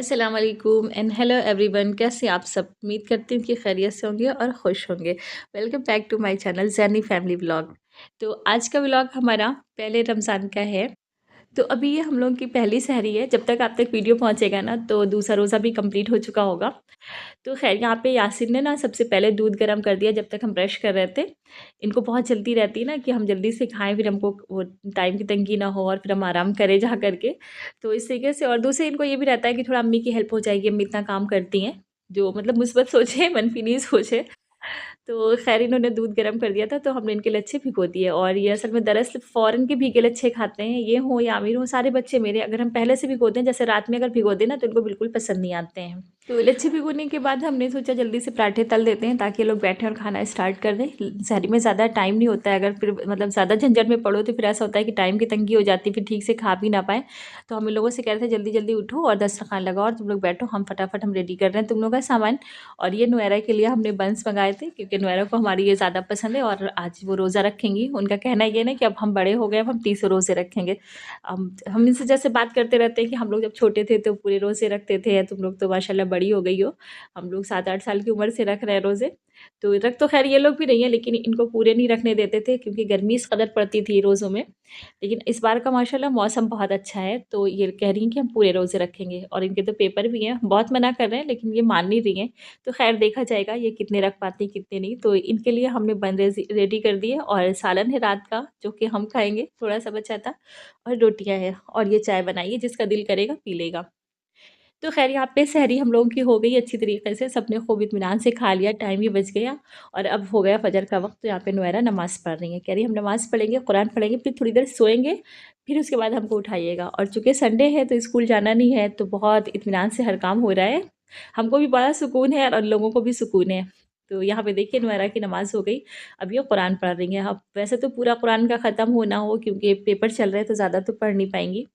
अस्सलाम वालेकुम and hello everyone. कैसे आप सब? उम्मीद करती हूँ कि खैरियत से होंगे और खुश होंगे। Welcome back to my channel Jaini family vlog. तो आज का व्लॉग हमारा पहले रमज़ान का है। तो अभी ये हम लोगों की पहली सहरी है। जब तक आप तक वीडियो पहुँचेगा ना तो दूसरा रोज़ा भी कंप्लीट हो चुका होगा। तो ख़ैर यहाँ पे यासिन ने ना सबसे पहले दूध गर्म कर दिया जब तक हम ब्रश कर रहे थे। इनको बहुत जल्दी रहती है ना कि हम जल्दी से खाएँ, फिर हमको वो टाइम की तंगी ना हो और फिर हम आराम करें जा करके। तो इस तरीके से और दूसरे इनको ये भी रहता है कि थोड़ा अम्मी की हेल्प हो जाएगी, अम्मी इतना काम करती हैं। जो मतलब मुस्बत सोचे, मनफी नहीं सोचे। तो ख़ैर इन्होंने दूध गर्म कर दिया था तो हमने इनके लच्छे भिगो दिए और ये असल में दरअसल फ़ॉरन के भीगे लच्छे खाते हैं। ये हों या अमीर हों, सारे बच्चे मेरे अगर हम पहले से भिगो दें, जैसे रात में अगर भिगो दें ना तो इनको बिल्कुल पसंद नहीं आते हैं। तो लच्छे भिगोने के बाद हमने सोचा जल्दी से पराठे तल देते हैं ताकि ये लोग बैठें और खाना स्टार्ट कर दें। सहरी में ज़्यादा टाइम नहीं होता है, अगर फिर मतलब ज़्यादा झंझट में पड़ो तो फिर ऐसा होता है कि टाइम की तंगी हो जाती है, फिर ठीक से खा भी ना पाएँ। तो हम इन लोगों से कह रहे थे जल्दी जल्दी उठो और दस्तरखान लगाओ और तुम लोग बैठो, हम फटाफट हम रेडी कर रहे हैं तुम लोग का सामान। और ये नुएरा के लिए हमने बंस मंगाए थे क्योंकि नुएरा को हमारी ये ज़्यादा पसंद है और आज वो रोज़ा रखेंगी। उनका कहना ये ना कि अब हम बड़े हो गए, अब हम 30 रोज़े रखेंगे। हम इनसे जैसे बात करते रहते हैं कि हम लोग जब छोटे थे तो पूरे रोज़े रखते थे, तुम लोग तो माशाल्लाह बड़ी हो गई हो। हम लोग 7-8 साल की उम्र से रख रहे हैं रोज़े। तो रख तो ख़ैर ये लोग भी नहीं है, लेकिन इनको पूरे नहीं रखने देते थे क्योंकि गर्मी इस कदर पड़ती थी रोज़ों में। लेकिन इस बार का माशाल्लाह मौसम बहुत अच्छा है, तो ये कह रही हैं कि हम पूरे रोज़े रखेंगे और इनके तो पेपर भी हैं। बहुत मना कर रहे हैं लेकिन ये मान नहीं रही हैं। तो ख़ैर देखा जाएगा ये कितने रख पाती हैं, कितने नहीं। तो इनके लिए हमने बन रेडी कर दिए और सालन है रात का जो कि हम खाएँगे, थोड़ा-सा बचा था और रोटियाँ हैं और ये चाय बनाई है, जिसका दिल करेगा पी लेगा। तो ख़ैर यहाँ पे सहरी हम लोगों की हो गई अच्छी तरीके से, सबने खूब इत्मीनान से खा लिया, टाइम भी बच गया और अब हो गया फ़जर का वक़्त। तो यहाँ पे नुएरा नमाज़ पढ़ रही है, कह रही है हम नमाज़ पढ़ेंगे, कुरान पढ़ेंगे, फिर थोड़ी देर सोएँगे, फिर उसके बाद हमको उठाइएगा। और चूँकि संडे है तो स्कूल जाना नहीं है, तो बहुत इत्मीनान से हर काम हो रहा है। हमको भी बड़ा सुकून है और लोगों को भी सुकून है। तो यहाँ पे देखिए नुएरा की नमाज़ हो गई, अब ये कुरान पढ़ रही हैं। अब वैसे तो पूरा कुरान का ख़त्म हो ना हो क्योंकि पेपर चल रहे हैं तो ज़्यादा तो पढ़ नहीं पाएँगी।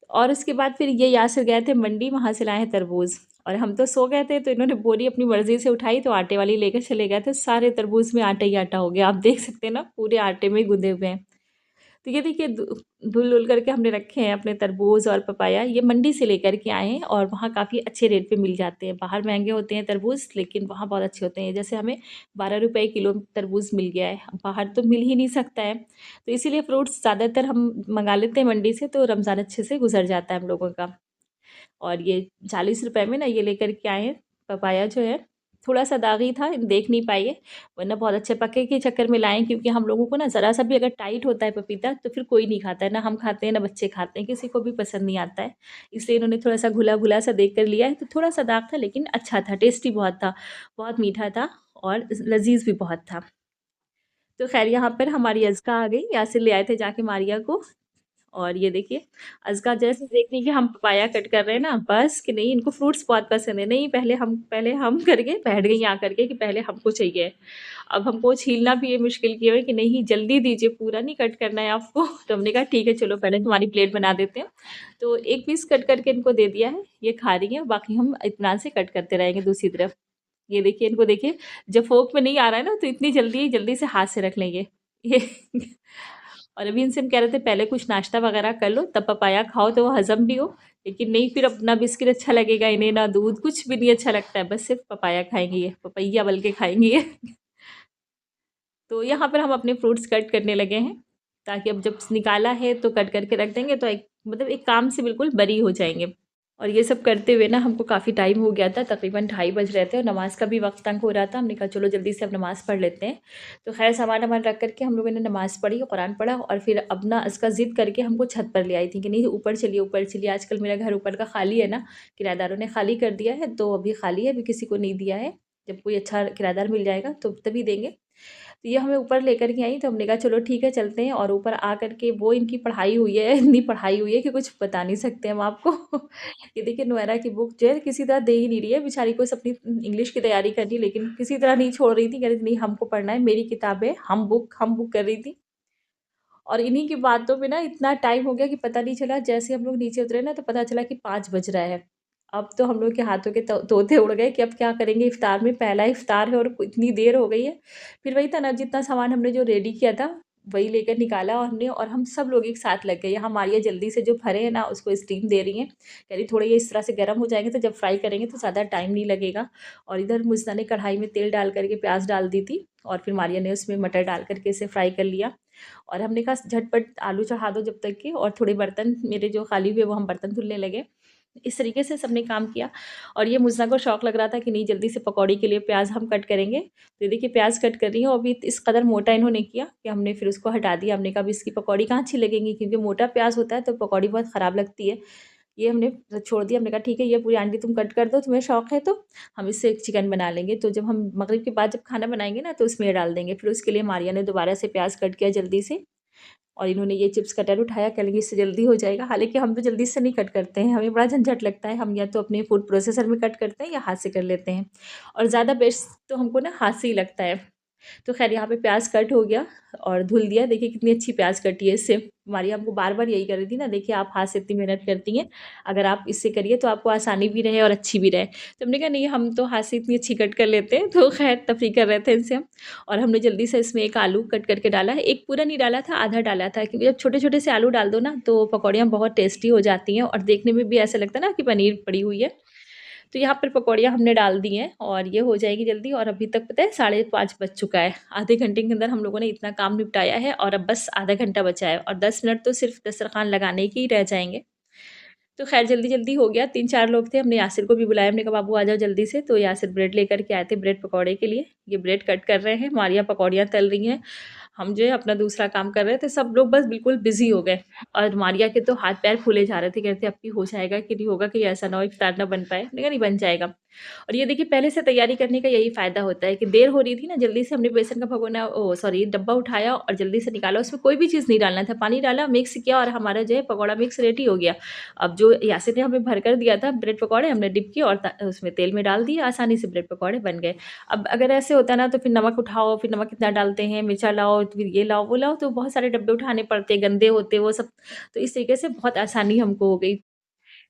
और उसके बाद फिर ये यासिर गए थे मंडी, वहाँ से लाए हैं तरबूज़ और हम तो सो गए थे, तो इन्होंने बोरी अपनी मर्ज़ी से उठाई तो आटे वाली लेकर चले गए थे। सारे तरबूज़ में आटा ही आटा हो गया। आप देख सकते हैं ना पूरे आटे में गुंदे हुए हैं। तो ये देखिए धुल-वुल करके हमने रखे हैं अपने तरबूज़ और पपाया। ये मंडी से लेकर के आए हैं और वहाँ काफ़ी अच्छे रेट पे मिल जाते हैं। बाहर महँगे होते हैं तरबूज़, लेकिन वहाँ बहुत अच्छे होते हैं। जैसे हमें 12 रुपए किलो तरबूज़ मिल गया है, बाहर तो मिल ही नहीं सकता है। तो इसीलिए फ्रूट्स ज़्यादातर हम मँगा लेते हैं मंडी से, तो रमज़ान अच्छे से गुज़र जाता है हम लोगों का। और ये 40 रुपए में ना ये लेकर के आए हैं, पपाया जो है, थोड़ा-सा दागी था, देख नहीं पाई है, वरना बहुत अच्छे पके के चक्कर में लाए हैं क्योंकि हम लोगों को ना ज़रा-सा भी अगर टाइट होता है पपीता तो फिर कोई नहीं खाता है, ना हम खाते हैं, ना बच्चे खाते हैं, किसी को भी पसंद नहीं आता है। इसलिए इन्होंने थोड़ा-सा घुला-घुला सा देख कर लिया है, तो थोड़ा-सा दाग था लेकिन अच्छा था, टेस्टी बहुत था, बहुत मीठा था और लज़ीज़ भी बहुत था। तो ख़ैर यहाँ पर हमारी अज़का आ गई, यासिर ले आए थे जाके मारिया को। और ये देखिए अज़का जैसे देख रही है कि हम पपाया कट कर रहे हैं ना, बस कि नहीं इनको फ्रूट्स बहुत पसंद है। नहीं पहले हम करके बैठ गई यहाँ करके कि पहले हमको चाहिए। अब हमको छीलना भी ये मुश्किल की है कि नहीं जल्दी दीजिए, पूरा नहीं कट करना है आपको। तो हमने कहा ठीक है चलो पहले तुम्हारी प्लेट बना देते हैं। तो एक पीस कट करके इनको दे दिया है, ये खा रही हैं, बाकी हम इत्मीनान से कट करते रहेंगे दूसरी तरफ। ये देखिए इनको देखिए, जब फ़ोर्क में नहीं आ रहा है ना तो इतनी जल्दी से हाथ से रख लेंगे। ये और अभी इनसे हम कह रहे थे पहले कुछ नाश्ता वगैरह कर लो तब पपाया खाओ तो वो हज़म भी हो, लेकिन नहीं फिर अब ना बिस्किट अच्छा लगेगा इन्हें, ना दूध, कुछ भी नहीं अच्छा लगता है, बस सिर्फ़ पपाया खाएँगी ये, पपैया बल्कि खाएँगी ये। तो यहाँ पर हम अपने फ्रूट्स कट करने लगे हैं, ताकि अब जब निकाला है तो कट करके रख देंगे तो एक मतलब एक काम से बिल्कुल बरी हो जाएँगे। और ये सब करते हुए ना हमको काफ़ी टाइम हो गया था, तकरीबन ढाई बज रहे थे और नमाज़ का भी वक़्त तंग हो रहा था। हमने कहा चलो जल्दी से अब नमाज़ पढ़ लेते हैं। तो ख़ैर सामान-वामान रख कर के हम लोगों ने नमाज़ पढ़ी, कुरान पढ़ा और फिर अब ना इसका ज़िद करके हमको छत पर ले आई थी कि नहीं ऊपर चलिए। आजकल मेरा घर ऊपर का खाली है ना, किराएदारों ने खाली कर दिया है, तो अभी खाली है, अभी किसी को नहीं दिया है। जब कोई अच्छा किराएदार मिल जाएगा तो तभी देंगे। तो ये हमें ऊपर लेकर के आई तो हमने कहा चलो ठीक है चलते हैं और ऊपर आ कर के वो इनकी पढ़ाई हुई है, इतनी पढ़ाई हुई है कि कुछ बता नहीं सकते हम आपको। ये देखिए नुएरा की बुक जो है किसी तरह दे ही नहीं रही है, बेचारी को अपनी इंग्लिश की तैयारी करनी लेकिन किसी तरह नहीं छोड़ रही थी, कह रही थी नहीं हमको पढ़ना है, मेरी किताब है, हम बुक कर रही थी। और इन्हीं की बातों में ना इतना टाइम हो गया कि पता नहीं चला, जैसे हम लोग नीचे उतरे ना तो पता चला कि 5 बज रहा है। अब तो हम लोग के हाथों के तोते उड़ गए कि अब क्या करेंगे इफ्तार में, पहला इफ्तार है और इतनी देर हो गई है। फिर वही था ना जितना सामान हमने जो रेडी किया था, वही लेकर निकाला और हमने, और हम सब लोग एक साथ लग गए। यहाँ मारिया जल्दी से जो भरे हैं ना उसको स्टीम दे रही हैं, कह रही थोड़े ये इस तरह से गर्म हो जाएंगे तो जब फ्राई करेंगे तो ज़्यादा टाइम नहीं लगेगा। और इधर मुझना ने कढ़ाई में तेल डाल करके प्याज डाल दी थी, और फिर मारिया ने उसमें मटर डाल करके इसे फ्राई कर लिया। और हमने कहा झटपट आलू चढ़ा दो जब तक के, और थोड़े बर्तन मेरे जो खाली हुए वो हम बर्तन धुलने लगे। इस तरीके से सबने काम किया। और ये मुज़ना को शौक लग रहा था कि नहीं जल्दी से पकौड़ी के लिए प्याज हम कट करेंगे। तो देखिए प्याज कट कर रही हूँ, अभी इस कदर मोटा इन्होंने किया कि हमने फिर उसको हटा दिया। हमने कहा अब इसकी पकौड़ी कहाँ अच्छी लगेंगी, क्योंकि मोटा प्याज होता है तो पकौड़ी बहुत ख़राब लगती है। ये हमने छोड़ दिया। हमने कहा ठीक है ये पूरी आंटी तुम कट कर दो, तुम्हें शौक है तो हम इससे एक चिकन बना लेंगे। तो जब हम मगरिब के बाद जब खाना बनाएंगे ना तो उसमें ये डाल देंगे। फिर उसके लिए मारिया ने दोबारा से प्याज कट किया जल्दी से, और इन्होंने ये चिप्स कटर उठाया, कह लगी इससे जल्दी हो जाएगा। हालाँकि हम तो जल्दी से नहीं कट करते हैं, हमें बड़ा झंझट लगता है। हम या तो अपने फूड प्रोसेसर में कट करते हैं या हाथ से कर लेते हैं, और ज़्यादा बेस्ट तो हमको ना हाथ से ही लगता है। तो ख़ैर यहाँ पे प्याज कट हो गया और धुल दिया। देखिए कितनी अच्छी प्याज कटी है इससे। हमारी हमको बार-बार यही कर रही थी ना, देखिए आप हाथ से इतनी मेहनत करती हैं, अगर आप इससे करिए तो आपको आसानी भी रहे और अच्छी भी रहे। तो हमने कहा नहीं हम तो हाथ से इतनी अच्छी कट कर लेते हैं। तो ख़ैर तफ़री कर रहे थे इनसे हम। और हमने जल्दी से इसमें एक आलू कट करके डाला है। एक पूरा नहीं डाला था, आधा डाला था, क्योंकि जब छोटे-छोटे से आलू डाल दो ना तो पकौड़ियाँ बहुत टेस्टी हो जाती हैं और देखने में भी ऐसा लगता है ना कि पनीर पड़ी हुई है। तो यहाँ पर पकौड़ियाँ हमने डाल दी हैं और ये हो जाएगी जल्दी। और अभी तक पता है 5:30 बज चुका है। आधे घंटे के अंदर हम लोगों ने इतना काम निपटाया है, और अब बस आधा घंटा बचा है और 10 मिनट तो सिर्फ़ दस्तरख़्वान लगाने के ही रह जाएँगे। तो ख़ैर जल्दी-जल्दी हो गया। 3-4 लोग थे, हमने यासिर को भी बुलाया। हमने कहा बाबू आ जाओ जल्दी से। तो यासिर ब्रेड लेकर के आए थे, ब्रेड पकौड़े के लिए। ये ब्रेड कट कर रहे हैं, मारिया पकौड़ियाँ तल रही हैं। हम जो है अपना दूसरा काम कर रहे थे। सब लोग बस बिल्कुल बिज़ी हो गए, और मारिया के तो हाथ-पैर फूले जा रहे थे। कहते अब कि हो जाएगा कि नहीं होगा, कहीं ऐसा ना हो इफ्तार ना बन पाए। मैंने कहा नहीं बन जाएगा। और ये देखिए पहले से तैयारी करने का यही फ़ायदा होता है कि देर हो रही थी ना, जल्दी से हमने बेसन का भगोना सॉरी डब्बा उठाया और जल्दी से निकाला। उसमें कोई भी चीज़ नहीं डालना था, पानी डाला, मिक्स किया और हमारा जो है पकौड़ा मिक्स रेडी हो गया। अब जो यासिर ने हमें भर कर दिया था ब्रेड पकौड़े, हमने डिप किए और उसमें तेल में डाल दिए, आसानी से ब्रेड पकौड़े बन गए। अब अगर ऐसे होता ना तो फिर नमक उठाओ, फिर नमक कितना डालते हैं, मिर्चा लाओ, फिर ये लाओ, वो लाओ, तो बहुत सारे डब्बे उठाने पड़ते, गंदे होते वो सब। तो इस तरीके से बहुत आसानी हमको हो गई।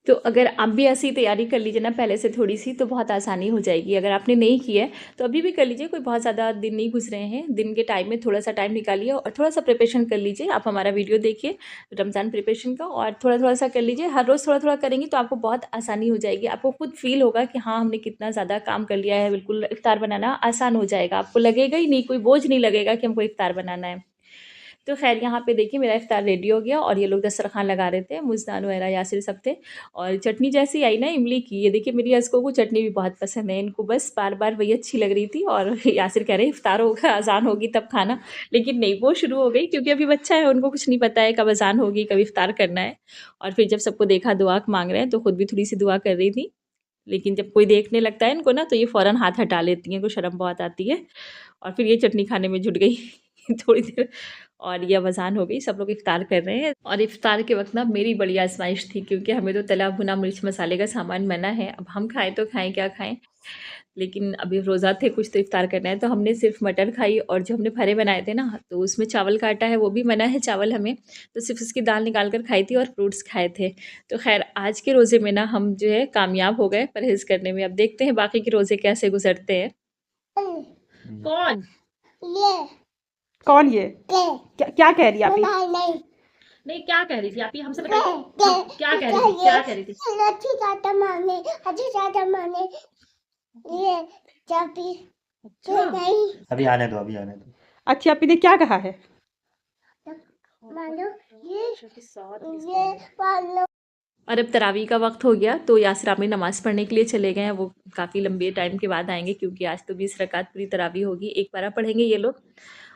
तो अगर आप भी ऐसी तैयारी कर लीजिए ना पहले से थोड़ी-सी, तो बहुत आसानी हो जाएगी। अगर आपने नहीं की है, तो अभी भी कर लीजिए, कोई बहुत ज़्यादा दिन नहीं गुज़रे हैं। दिन के टाइम में थोड़ा-सा टाइम निकालिए और थोड़ा-सा प्रिपरेशन कर लीजिए। आप हमारा वीडियो देखिए रमज़ान प्रिपरेशन का, और थोड़ा-थोड़ा सा कर लीजिए। हर रोज़ थोड़ा-थोड़ा करेंगी तो आपको बहुत आसानी हो जाएगी। आपको खुद फ़ील होगा कि हाँ, हमने कितना ज़्यादा काम कर लिया है, बिल्कुल इफ्तार बनाना आसान हो जाएगा। आपको लगेगा ही नहीं, कोई बोझ नहीं लगेगा कि हमको इफ्तार बनाना है। तो ख़ैर यहाँ पे देखिए मेरा इफ़्तार रेडी हो गया, और ये लोग दस्तरख़्वान लगा रहे थे, मुज़दान वगैरह यासिर सब थे। और चटनी जैसी आई ना इमली की, ये देखिए मेरी हस्बैंड को चटनी भी बहुत पसंद है, इनको बस बार-बार वही अच्छी लग रही थी। और यासिर कह रहे इफ़्तार होगा, अज़ान होगी तब खाना। लेकिन नहीं, वो शुरू हो गई, क्योंकि अभी बच्चा है, उनको कुछ नहीं पता है कब अज़ान होगी, कब इफ़्तार करना है। और फिर जब सबको देखा दुआ माँग रहे हैं तो खुद भी थोड़ी-सी दुआ कर रही थी। लेकिन जब कोई देखने लगता है इनको ना तो ये फ़ौरन हाथ हटा लेती हैं, इनको शर्म बहुत आती है। और फिर ये चटनी खाने में जुट गई थोड़ी देर। और ये अब अज़ान हो गई, सब लोग इफ़्तार कर रहे हैं। और इफ़्तार के वक़्त ना मेरी बड़ी आज़माइश थी, क्योंकि हमें तो तला भुना मिर्च मसाले का सामान मना है। अब हम खाएँ तो खाएँ क्या खाएँ? लेकिन अभी रोज़ा थे, कुछ तो इफ़्तार करना है, तो हमने सिर्फ़ मटर खाई। और जो हमने भरे बनाए थे ना, तो उसमें चावल का आटा है, वो भी मना है चावल हमें, तो सिर्फ़ उसकी दाल निकाल कर खाई थी और फ्रूट्स खाए थे। तो ख़ैर आज के रोज़े में ना हम जो है कामयाब हो गए परहेज़ करने में। अब देखते हैं बाकी के रोज़े कैसे गुज़रते हैं। कौन? ये कौन ये क्या क्या कह रही है आप? नहीं नहीं, क्या कह रही थी आप? ये हमसे बताइए। क्या कह रही थी? क्या कह रही थी? अच्छी ज्यादा माने अच्छी ज्यादा माने ये चाबी अच्छा। नहीं अभी आने दो, अभी आने दो। अच्छी आपी ने क्या कहा है? मानो ये पालो और अब तरावी का वक्त हो गया, तो यासिर आमिर नमाज़ पढ़ने के लिए चले गए हैं। वो काफ़ी लंबे टाइम के बाद आएंगे, क्योंकि आज तो 20 रकात पूरी तरावी होगी। एक पारा पढ़ेंगे ये लोग,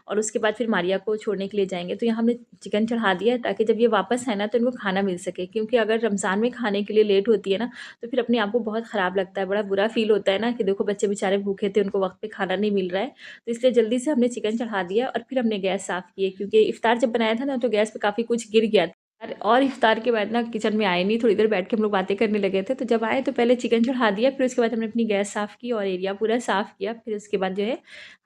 और उसके बाद फिर मारिया को छोड़ने के लिए जाएंगे। तो यहाँ हमने चिकन चढ़ा दिया है, ताकि जब ये वापस आए ना तो इनको खाना मिल सके, क्योंकि अगर रमज़ान में खाने के लिए लेट होती है ना तो फिर अपने आप को बहुत ख़राब लगता है, बड़ा बुरा फील होता है ना कि देखो बच्चे बेचारे भूखे थे, उनको वक्त पे खाना नहीं मिल रहा है। तो इसलिए जल्दी से हमने चिकन चढ़ा दिया और फिर हमने गैस साफ़ किए, क्योंकि इफ्तार जब बनाया था ना तो गैस पे काफ़ी कुछ गिर गया था। और इफ्तार के बाद ना किचन में आए नहीं, थोड़ी देर बैठ के हम लोग बातें करने लगे थे। तो जब आए तो पहले चिकन चढ़ा दिया, फिर उसके बाद हमने अपनी गैस साफ़ की और एरिया पूरा साफ़ किया। फिर उसके बाद जो है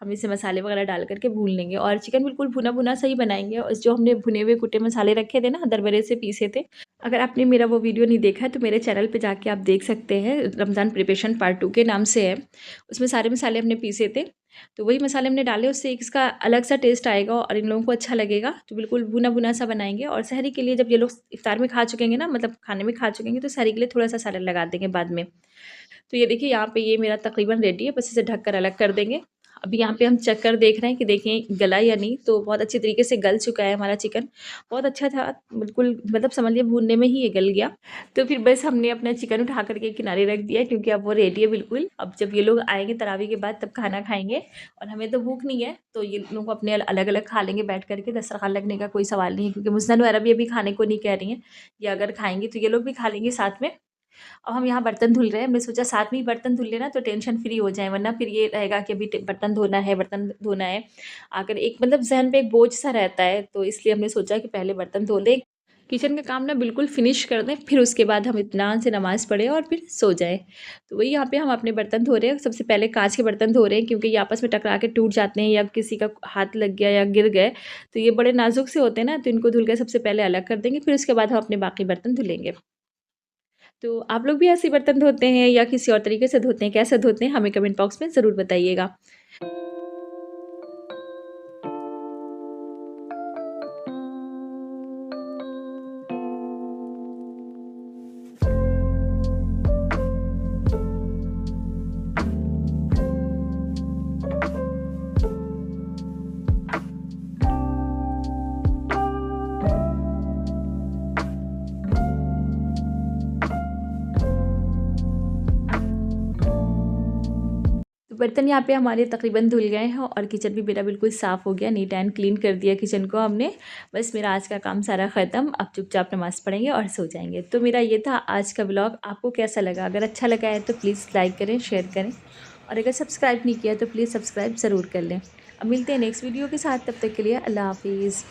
हम इसे मसाले वगैरह डाल करके भून लेंगे, और चिकन बिल्कुल भुना भुना सा ही बनाएंगे। और जो हमने भुने हुए कुटे मसाले रखे थे ना, दरबरे से पीसे थे। अगर आपने मेरा वो वीडियो नहीं देखा है तो मेरे चैनल पे जाके आप देख सकते हैं, रमज़ान प्रिपरेशन पार्ट 2 के नाम से है। उसमें सारे मसाले हमने पीसे थे। तो वही मसाले हमने डाले, उससे एक इसका अलग सा टेस्ट आएगा और इन लोगों को अच्छा लगेगा। तो बिल्कुल भुना-भुना सा बनाएँगे और सहरी के लिए जब ये लोग इफ्तार में खा चुकेंगे ना, मतलब खाने में खा चुकेंगे, तो सहरी के लिए थोड़ा-सा सैलेड लगा देंगे बाद में। तो ये देखिए यहाँ पे ये मेरा तकरीबन रेडी है, बस इसे ढक कर अलग कर देंगे। अभी यहाँ पे हम चख कर देख रहे हैं कि देखें गला या नहीं, तो बहुत अच्छी तरीके से गल चुका है हमारा चिकन। बहुत अच्छा था, बिल्कुल मतलब समझ लीजिए भूनने में ही ये गल गया। तो फिर बस हमने अपना चिकन उठा कर के किनारे रख दिया, क्योंकि अब वो रेडी है बिल्कुल। अब जब ये लोग आएँगे तरावी के बाद तब खाना खाएँगे और हमें तो भूख नहीं है, तो ये लोग अपने अलग-अलग खा लेंगे बैठ कर के। दस्तरखान लगने का कोई सवाल नहीं है, क्योंकि मुस्नद वगैरह भी अभी खाने को नहीं कह रही हैं। ये अगर खाएँगी तो ये लोग भी खा लेंगे साथ में। अब हम यहाँ बर्तन धुल रहे हैं, हमने सोचा साथ में ही बर्तन धुल लेना तो टेंशन फ्री हो जाए, वरना फिर ये रहेगा कि अभी बर्तन धोना है, बर्तन धोना है। आकर एक मतलब ज़हन पे एक बोझ सा रहता है, तो इसलिए हमने सोचा कि पहले बर्तन धो लें, किचन का काम ना बिल्कुल फिनिश कर दें, फिर उसके बाद हम इत्मीनान से नमाज़ पढ़ें और फिर सो जाएँ। तो वही यहाँ पे हम अपने बर्तन धो रहे हैं। सबसे पहले काँच के बर्तन धो रहे हैं, क्योंकि ये आपस में टकरा के टूट जाते हैं या किसी का हाथ लग गया या गिर गए, तो ये बड़े नाज़ुक से होते हैं ना, तो इनको धुल के सबसे पहले अलग कर देंगे, फिर उसके बाद हम अपने बाकी बर्तन धुलेंगे। तो आप लोग भी ऐसे ही बर्तन धोते हैं या किसी और तरीके से धोते हैं? कैसे धोते हैं? हमें कमेंट बॉक्स में ज़रूर बताइएगा। तो बर्तन यहाँ पे हमारे तकरीबन धुल गए हैं और किचन भी मेरा बिल्कुल साफ़ हो गया, नीट एंड क्लीन कर दिया किचन को हमने। बस मेरा आज का काम सारा ख़त्म, अब चुपचाप नमाज़ पढ़ेंगे और सो जाएँगे। तो मेरा ये था आज का व्लॉग, आपको कैसा लगा? अगर अच्छा लगा है तो प्लीज़ लाइक करें, शेयर करें और अगर सब्सक्राइब नहीं किया तो प्लीज़ सब्सक्राइब ज़रूर कर लें। अब मिलते हैं नेक्स्ट वीडियो के साथ, तब तक के लिए अल्लाह हाफ़िज़।